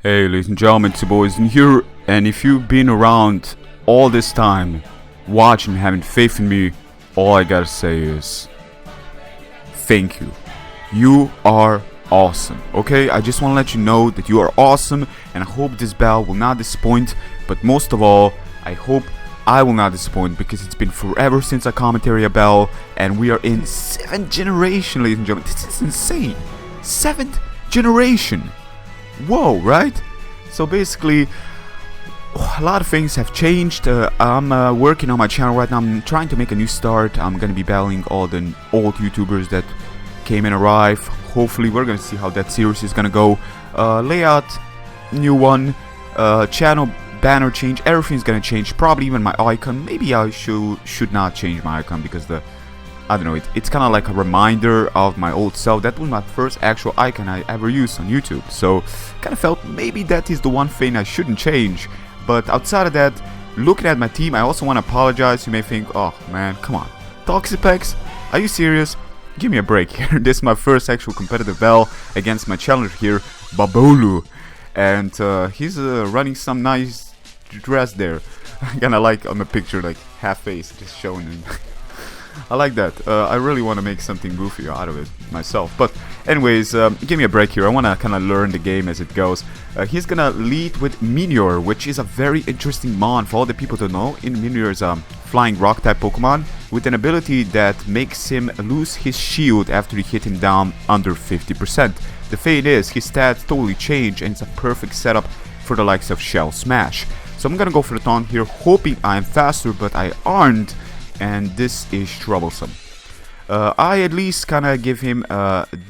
Hey ladies and gentlemen, it's your boys in here, and if you've been around all this time, watching, having faith in me, all I gotta say is, thank you. You are awesome, okay? I just want to let you know that you are awesome, and I hope this battle will not disappoint, but most of all, I hope I will not disappoint, because it's been forever since I commentary a battle, and we are in 7th generation, ladies and gentlemen. This is insane. 7th generation. Whoa, right? So basically, a lot of things have changed. I'm working on my channel right now. I'm trying to make a new start. I'm gonna be battling all the old YouTubers that came and arrived. Hopefully, we're gonna see how that series is gonna go. Layout, new one. Channel banner change. Everything's gonna change. Probably even my icon. Maybe I should not change my icon because I don't know, it's kind of like a reminder of my old self. That was my first actual icon I ever used on YouTube, so kind of felt maybe that is the one thing I shouldn't change. But outside of that, looking at my team, I also want to apologize. You may think, oh man, come on, Toxipex, are you serious? Give me a break here. This is my first actual competitive battle against my challenger here, Bobolu, and he's running some nice dress there. I kind of like on the picture, like half face, just showing him. I like that. I really want to make something goofy out of it myself. But anyways, give me a break here. I want to kind of learn the game as it goes. He's going to lead with Meteor, which is a very interesting mon for all the people to know. In Meteor is a flying rock type Pokemon with an ability that makes him lose his shield after you hit him down under 50%. The thing is, his stats totally change, and it's a perfect setup for the likes of Shell Smash. So I'm going to go for the taunt here, hoping I'm faster, but I aren't. And this is troublesome. I at least kind of give him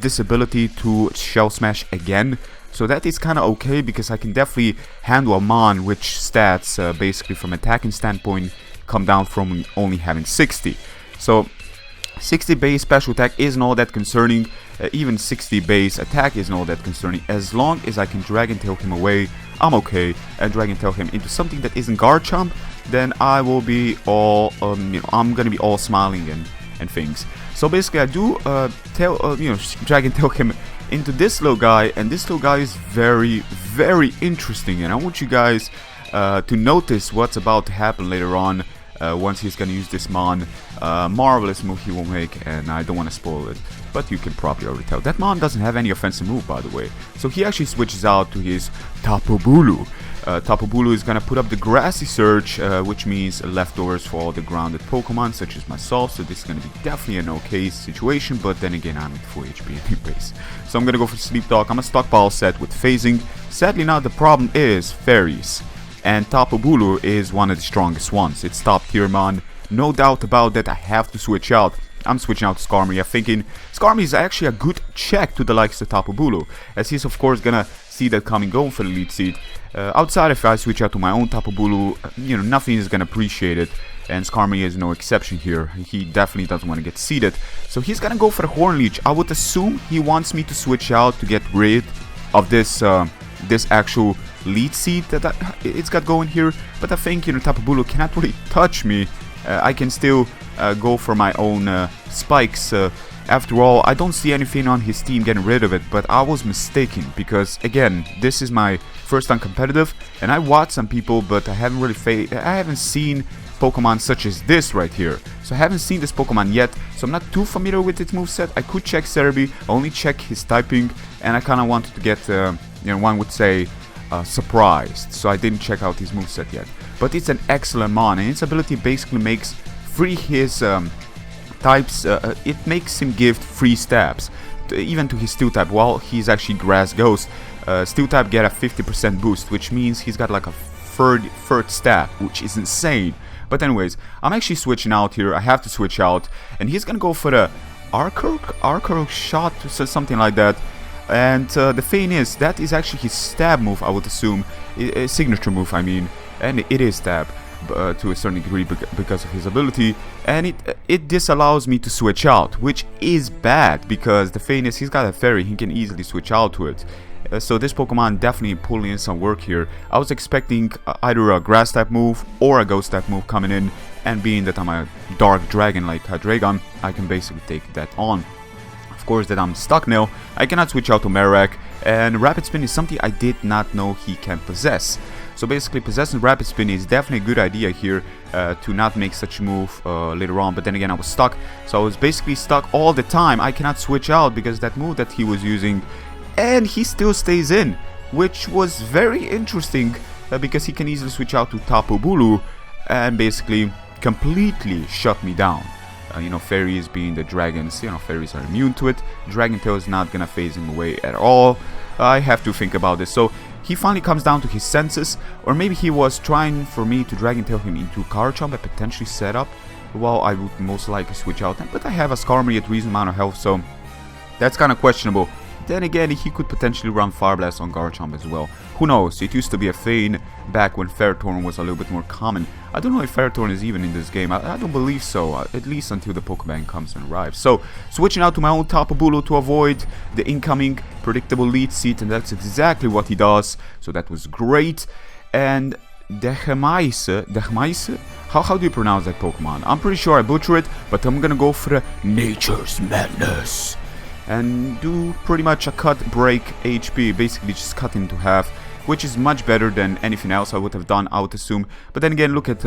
this ability to Shell Smash again, so that is kind of okay, because I can definitely handle a mon which stats basically from attacking standpoint come down from only having 60. So 60 base special attack isn't all that concerning, even 60 base attack isn't all that concerning. As long as I can Dragon Tail him away, I'm okay, and Dragon Tail him into something that isn't Garchomp, then I will be all, I'm gonna be all smiling and things. So basically, I do Dragon Tail him into this little guy, and this little guy is very, very interesting, and I want you guys to notice what's about to happen later on. Once he's gonna use this mon, marvelous move he will make, and I don't want to spoil it, but you can probably already tell. That mon doesn't have any offensive move, by the way, so he actually switches out to his Tapu Bulu. Tapu Bulu is gonna put up the Grassy Surge, which means leftovers for all the grounded Pokemon, such as myself, so this is gonna be definitely an okay situation, but then again, I'm at full HP anyways. So I'm gonna go for Sleep Talk. I'm a stockpile set with phasing. Sadly now, the problem is fairies, and Tapu Bulu is one of the strongest ones. It's top tier mon, no doubt about that. I have to switch out. I'm switching out to Skarmory. I'm thinking Skarmory is actually a good check to the likes of Tapu Bulu, as he's of course gonna see that coming, going for the lead seed. Outside, if I switch out to my own Tapu Bulu, nothing is gonna appreciate it, and Skarmory is no exception here. He definitely doesn't want to get seeded, so he's gonna go for the Horn Leech. I would assume he wants me to switch out to get rid of this this actual lead seed that it's got going here, but I think Tapu Bulu cannot really touch me. I can still go for my own spikes. After all, I don't see anything on his team getting rid of it, but I was mistaken, because again, this is my first time competitive, and I watched some people, but I haven't seen Pokemon such as this right here. So I haven't seen this Pokemon yet, so I'm not too familiar with its moveset. I could check Cerebi, only check his typing, and I kind of wanted to get, one would say, surprised, so I didn't check out his moveset yet. But it's an excellent mon, and its ability basically makes free his types. It makes him give free stabs, even to his Steel type, while he's actually Grass Ghost. Steel type get a 50% boost, which means he's got like a third stab, which is insane. But anyways, I'm actually switching out here. I have to switch out, and he's gonna go for the Arcro shot, so something like that. And the thing is, that is actually his stab move, I would assume, a signature move, I mean, and it is stab to a certain degree because of his ability, and it disallows me to switch out, which is bad, because the thing is, he's got a fairy, he can easily switch out to it. So this Pokemon definitely pulling in some work here. I was expecting either a grass type move or a ghost type move coming in, and being that I'm a dark dragon like Hydreigon, I can basically take that on. course, that I'm stuck now. I cannot switch out to Marowak, and Rapid Spin is something I did not know he can possess. So basically, possessing Rapid Spin is definitely a good idea here to not make such a move later on. But then again, I was stuck, so I was basically stuck all the time. I cannot switch out because that move that he was using, and he still stays in, which was very interesting because he can easily switch out to Bobolu and basically completely shut me down. You know, fairies being the dragons, you know, fairies are immune to it. Dragon Tail is not gonna phase him away at all. I have to think about this. So he finally comes down to his senses, or maybe he was trying for me to Dragon Tail him into Garchomp and potentially set up. Well, I would most likely switch out, but I have a Skarmory at reasonable amount of health, so that's kind of questionable. Then again, he could potentially run Fire Blast on Garchomp as well. Who knows? It used to be a thing back when Ferrothorn was a little bit more common. I don't know if Ferrothorn is even in this game. I don't believe so, at least until the Pokemon comes and arrives. So, switching out to my own Bobolu to avoid the incoming predictable lead seat, and that's exactly what he does. So that was great. And Dechmaise? How do you pronounce that Pokemon? I'm pretty sure I butcher it, but I'm gonna go for Nature's Madness and do pretty much a cut break HP, basically just cut into half, which is much better than anything else I would have done, I would assume. But then again, look at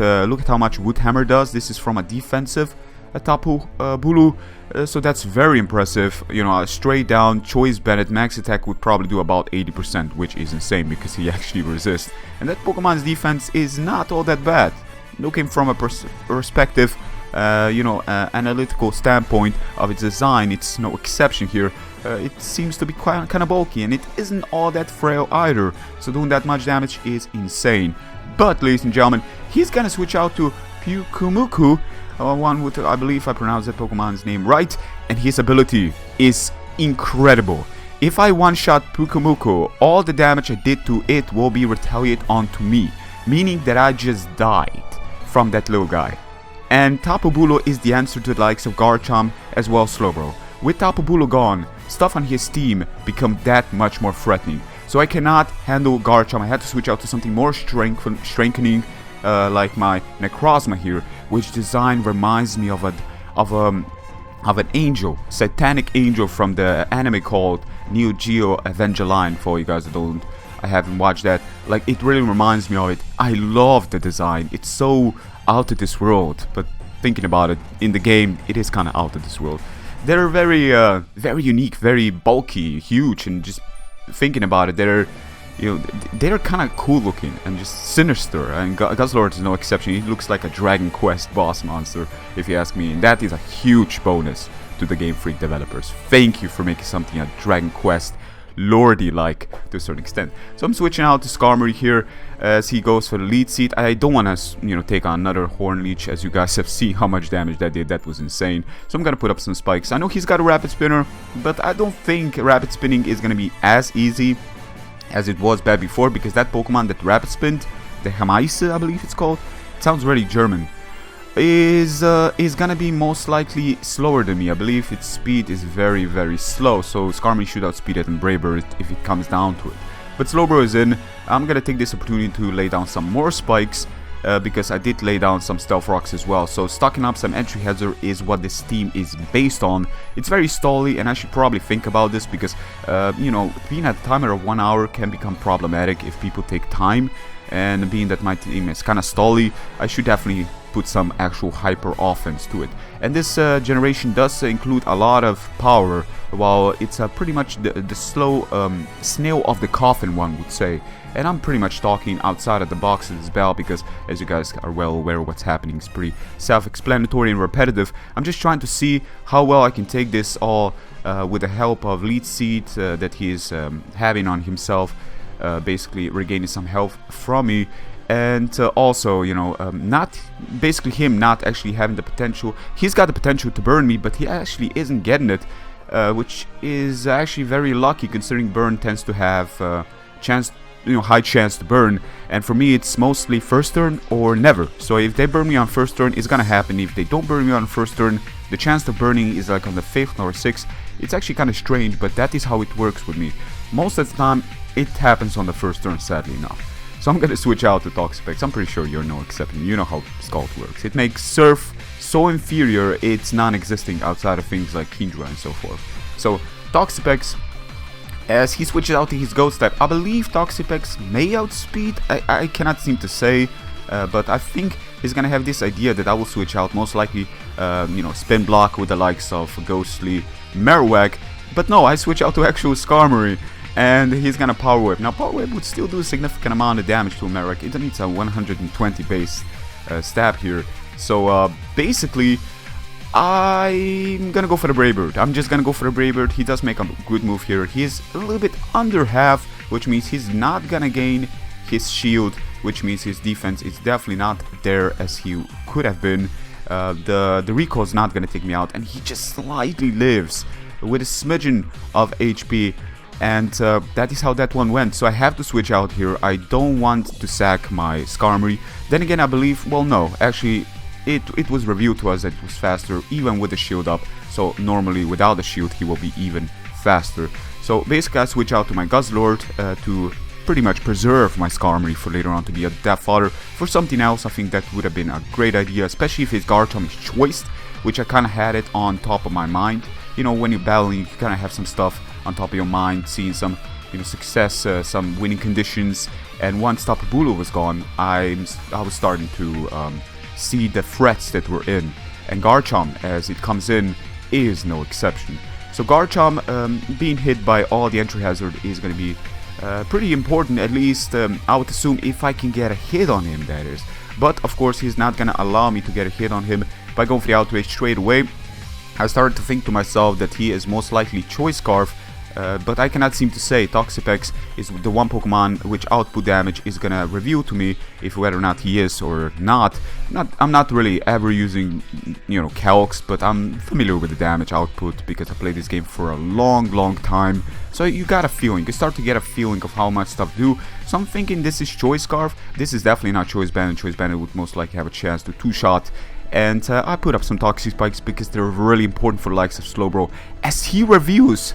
how much Wood Hammer does. This is from a defensive Bulu, so that's very impressive. You know, straight down Choice Bennett max attack would probably do about 80%, which is insane because he actually resists. And that Pokemon's defense is not all that bad. Looking from a perspective, analytical standpoint of its design, it's no exception here. It seems to be kind of bulky, and it isn't all that frail either, so doing that much damage is insane. But, ladies and gentlemen, he's gonna switch out to Pyukumuku, one with, I believe I pronounced that Pokemon's name right, and his ability is incredible. If I one-shot Pyukumuku, all the damage I did to it will be retaliated onto me, meaning that I just died from that little guy. And Bobolu is the answer to the likes of Garchomp as well as Slowbro. With Bobolu gone, stuff on his team become that much more threatening. So I cannot handle Garchomp. I had to switch out to something more strengthening, like my Necrozma here, which design reminds me of an angel, satanic angel from the anime called Neo Geo Evangelion. For you guys that I haven't watched that, like, it really reminds me of it. I love the design. It's so out of this world, but thinking about it, in the game it is kind of out of this world. They're very very unique, very bulky, huge, and just thinking about it, they're kind of cool looking and just sinister. And Guzzlord is no exception. He looks like a Dragon Quest boss monster, if you ask me, and that is a huge bonus to the Game Freak developers. Thank you for making something a Dragon Quest lordy like to a certain extent. So I'm switching out to Skarmory here as he goes for the lead seat. I don't want to take on another Horn Leech, as you guys have seen how much damage that did. That was insane. So I'm gonna put up some spikes. I know he's got a Rapid Spinner, but I don't think Rapid Spinning is gonna be as easy as it was back before, because that Pokemon that Rapid Spinned, the Hamaise, I believe it's called, it sounds very German, is gonna be most likely slower than me. I believe its speed is very, very slow, so Skarmory should outspeed it and Brave Bird if it comes down to it. But Slowbro is in. I'm gonna take this opportunity to lay down some more spikes, because I did lay down some Stealth Rocks as well. So stocking up some entry hazard is what this team is based on. It's very stally, and I should probably think about this because, being at a timer of 1 hour can become problematic if people take time. And being that my team is kind of stally, I should definitely put some actual hyper offense to it. And this generation does include a lot of power, while it's pretty much the slow snail of the coffin, one would say. And I'm pretty much talking outside of the box as well, because as you guys are well aware, what's happening is pretty self-explanatory and repetitive. I'm just trying to see how well I can take this all with the help of Lead Seed that he is having on himself, basically regaining some health from me. And also, not basically him not actually having the potential. He's got the potential to burn me, but he actually isn't getting it, which is actually very lucky, considering burn tends to have high chance to burn. And for me, it's mostly first turn or never. So if they burn me on first turn, it's gonna happen. If they don't burn me on first turn, the chance of burning is like on the 5th or 6th. It's actually kind of strange, but that is how it works with me. Most of the time, it happens on the first turn, sadly enough. So I'm gonna switch out to Toxapex. I'm pretty sure you're no exception. You know how Scald works. It makes Surf so inferior, it's non-existing outside of things like Kingdra and so forth. So Toxapex, as he switches out to his Ghost type, I believe Toxapex may outspeed, I cannot seem to say, but I think he's gonna have this idea that I will switch out, most likely, you know, spin block with the likes of Ghostly Marowak, but no, I switch out to actual Skarmory, and he's gonna Power Whip. Now Power Whip would still do a significant amount of damage to a Marowak. It needs a 120 base stab here, so basically I'm gonna go for the Brave Bird. I'm just gonna go for the Brave Bird. He does make a good move here. He's a little bit under half, which means he's not gonna gain his shield, which means his defense is definitely not there as he could have been. The recoil is not gonna take me out, and he just slightly lives with a smidgen of HP, and that is how that one went. So I have to switch out here. I don't want to sack my Skarmory. Then again, I believe, well, no, actually it was revealed to us that it was faster even with the shield up, so normally without the shield he will be even faster. So basically I switch out to my Guzzlord to pretty much preserve my Skarmory for later on to be a death fodder for something else. I think that would have been a great idea, especially if his Garchomp is choiced, which I kind of had it on top of my mind. You know, when you're battling, you kind of have some stuff on top of your mind, seeing some, you know, success, some winning conditions. And once Bobolu was gone, I was starting to see the threats that we're in, and Garchomp, as it comes in, is no exception. So Garchomp being hit by all the entry hazard is going to be pretty important, at least I would assume, if I can get a hit on him, that is. But of course he's not going to allow me to get a hit on him by going for the Outrage straight away. I started to think to myself that he is most likely Choice Scarf, but I cannot seem to say. Toxapex is the one Pokemon which output damage is gonna reveal to me if whether or not he is or not. I'm not really ever using, you know, calcs, but I'm familiar with the damage output because I played this game for a long time. So you got a feeling, you start to get a feeling of how much stuff do. So I'm thinking this is Choice Scarf. This is definitely not Choice Bandit. Choice Bandit would most likely have a chance to two-shot. And I put up some Toxic Spikes because they're really important for the likes of Slowbro, as he reviews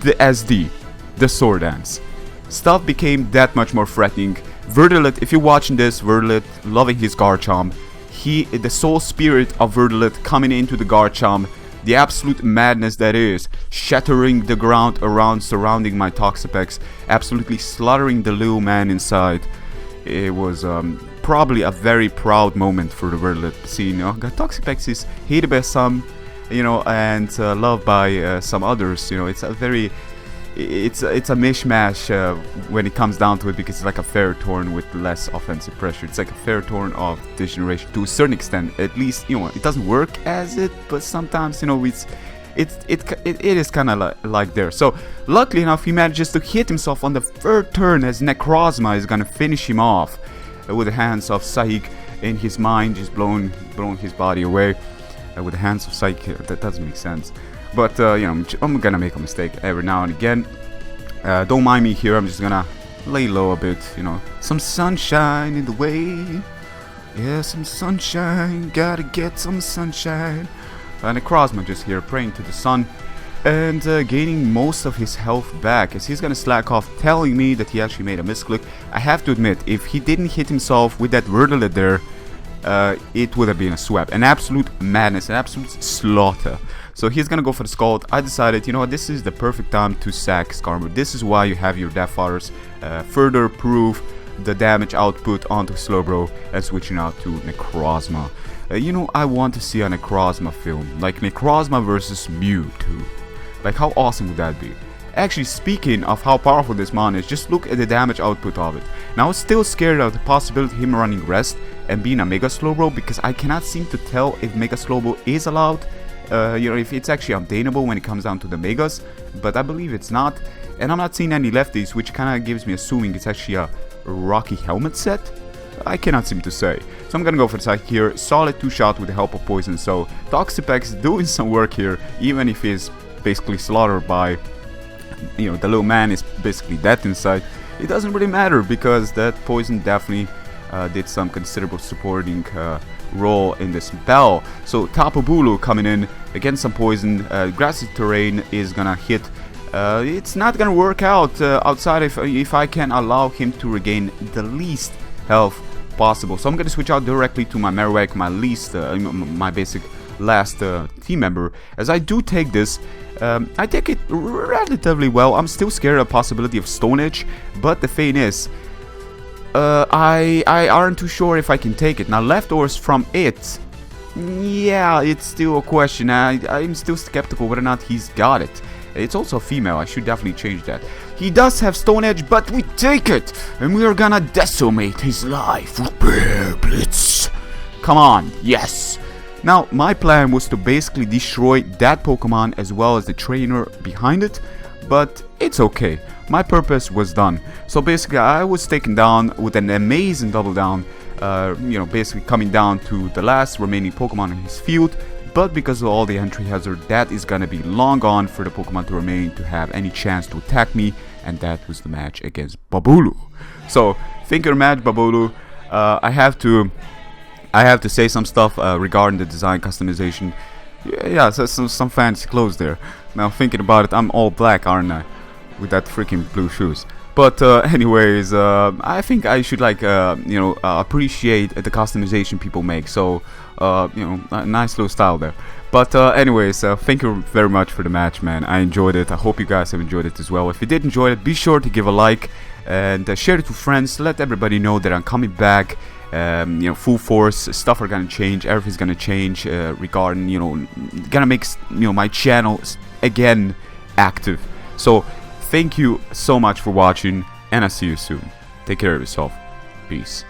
the SD, the Sword Dance. Stuff became that much more threatening. Verdilet, if you're watching this, Verdilet loving his Garchomp, the soul spirit of Verdilet coming into the Garchomp, the absolute madness that is, shattering the ground around surrounding my Toxapex, absolutely slaughtering the little man inside. It was probably a very proud moment for the Verdilet, seeing, you know, Toxapex is hated by some, you know, and loved by some others. You know, it's a very, it's a mishmash when it comes down to it, because it's like a Ferrothorn with less offensive pressure. It's like a Ferrothorn of this generation to a certain extent. At least, you know, it doesn't work as it, but sometimes, you know, it is kind of like there. So luckily enough, he manages to hit himself on the third turn, as Necrozma is gonna finish him off with the hands of Psyche in his mind, just blowing his body away. With the hands of Psyche, that doesn't make sense. But you know, I'm gonna make a mistake every now and again. Don't mind me here. I'm just gonna lay low a bit. You know, some sunshine in the way. Yeah, some sunshine. Gotta get some sunshine. And Necrozma just here praying to the sun and gaining most of his health back, as he's gonna slack off, telling me that he actually made a misclick. I have to admit, if he didn't hit himself with that Verdilet there, it would have been a swap, an absolute madness, an absolute slaughter. So he's gonna go for the Scald. I decided, you know what, this is the perfect time to sack Skarmory. This is why you have your Death Fathers, further prove the damage output onto Slowbro and switching out to Necrozma. You know, I want to see a Necrozma film, like Necrozma versus Mewtwo. Like, how awesome would that be? Actually, speaking of how powerful this mon is, just look at the damage output of it. Now, I was still scared of the possibility of him running Rest and being a Mega Slowbro, because I cannot seem to tell if Mega Slowbro is allowed, you know, if it's actually obtainable when it comes down to the Megas, but I believe it's not. And I'm not seeing any lefties, which kind of gives me assuming it's actually a Rocky Helmet set. I cannot seem to say. So I'm gonna go for the side here. Solid 2-shot with the help of Poison. So Toxapex doing some work here, even if he's basically slaughtered by, you know, the little man is basically dead inside. It doesn't really matter, because that Poison definitely did some considerable supporting role in this battle. So Bobolu coming in against some Poison. Grassy terrain is gonna hit. It's not gonna work out outside if I can allow him to regain the least health possible. So I'm gonna switch out directly to my Marowak, my least, my basic last team member, as I do take this. I take it relatively well. I'm still scared of the possibility of Stone Edge, but the thing is, I aren't too sure if I can take it. Now, leftovers from it, yeah, it's still a question. I'm still skeptical whether or not he's got it. It's also a female. I should definitely change that. He does have Stone Edge, but we take it, and we are gonna decimate his life with Bear Blitz. Come on, yes. Now, my plan was to basically destroy that Pokemon as well as the trainer behind it, but it's okay. My purpose was done. So basically, I was taken down with an amazing double down, basically coming down to the last remaining Pokemon in his field, but because of all the entry hazard, that is gonna be long gone for the Pokemon to remain to have any chance to attack me, and that was the match against Bobolu. So, think your match, Bobolu. I have to say some stuff regarding the design customization. Yeah, so some fancy clothes there. Now thinking about it, I'm all black, aren't I? With that freaking blue shoes. But anyways, I think I should appreciate the customization people make. So a nice little style there. But anyways, thank you very much for the match, man. I enjoyed it. I hope you guys have enjoyed it as well. If you did enjoy it, be sure to give a like and share it with friends. Let everybody know that I'm coming back. Full force. Stuff are gonna change. Everything's gonna change regarding gonna make my channel again active. So thank you so much for watching, and I'll see you soon. Take care of yourself. Peace.